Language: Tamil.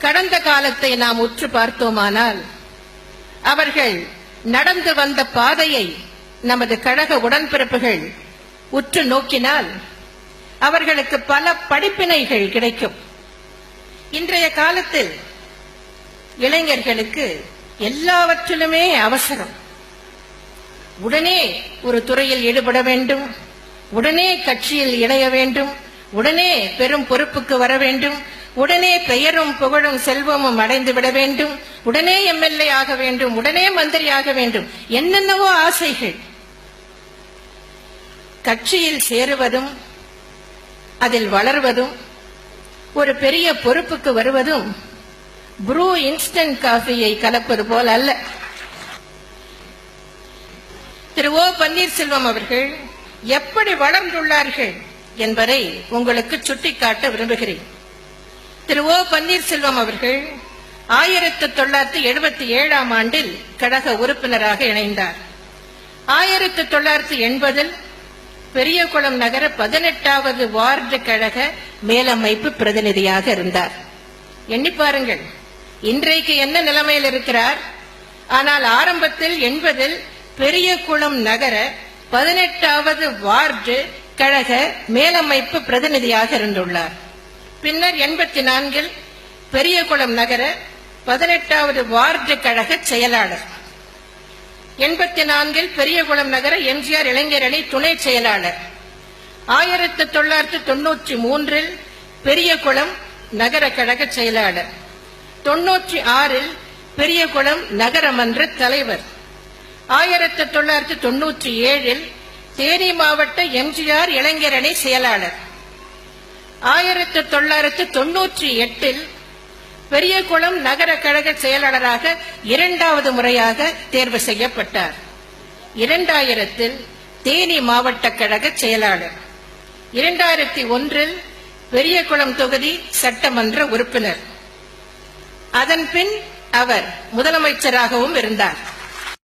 கடந்த காலத்தை நாம் உற்று பார்த்தோமானால் அவர்கள் நடந்து வந்த பாதையை நமது கழக உடன்பிறப்புகள் உற்று நோக்கினால் அவர்களுக்கு பல படிப்பினைகள் கிடைக்கும். இன்றைய காலத்தில் இளைஞர்களுக்கு எல்லாவற்றிலுமே அவசரம். உடனே ஒரு துறையில் ஈடுபட வேண்டும், உடனே கட்சியில் இணைய வேண்டும், உடனே பெரும் பொறுப்புக்கு வர வேண்டும், உடனே பெயரும் புகழும் செல்வமும் அடைந்து விட வேண்டும், உடனே எம்எல்ஏ ஆக வேண்டும், உடனே மந்திரி ஆக வேண்டும், என்னென்னவோ ஆசைகள். கட்சியில் சேருவதும் அதில் வளர்வதும் ஒரு பெரிய பொறுப்புக்கு வருவதும் ப்ரூ இன்ஸ்டன்ட் காஃபியை கலப்பது போல் அல்ல. திரு ஓ பன்னீர்செல்வம் அவர்கள் எப்படி வளர்ந்துள்ளார்கள் என்பதை உங்களுக்கு சுட்டிக்காட்ட விரும்புகிறேன். திரு ஓ பன்னீர்செல்வம் அவர்கள் 1977ஆம் ஆண்டில் கழக உறுப்பினராக இணைந்தார். 1980இல் பெரியகுளம் நகர 18வது வார்டு கழக மேலமைப்பு பிரதிநிதியாக இருந்தார். எண்ணி பாருங்கள், இன்றைக்கு என்ன நிலைமையில் இருக்கிறார். ஆனால் ஆரம்பத்தில் 80இல் பெரியகுளம் நகர 18வது வார்டு கழக மேலமைப்பு பிரதிநிதியாக இருந்துள்ளார். பின்னர் 84இல் பெரியகுளம் நகர 18வது வார்டு கழக செயலாளர், 84இல் பெரியகுளம் நகர எம்ஜிஆர் இளைஞர் அணி துணை செயலாளர், 1993இல் பெரியகுளம் நகர கழக செயலாளர், 96இல் பெரியகுளம் நகரமன்ற தலைவர், 1997இல் தேனி மாவட்ட எம்ஜிஆர் இளைஞர் அணி செயலாளர், 1998இல் பெரியகுளம் நகர கழக செயலாளராக 2வது முறையாக தேர்வு செய்யப்பட்டார். 2000இல் தேனி மாவட்ட கழக செயலாளர், 2001இல் பெரியகுளம் தொகுதி சட்டமன்ற உறுப்பினர். அதன் பின் அவர் முதலமைச்சராகவும் இருந்தார்.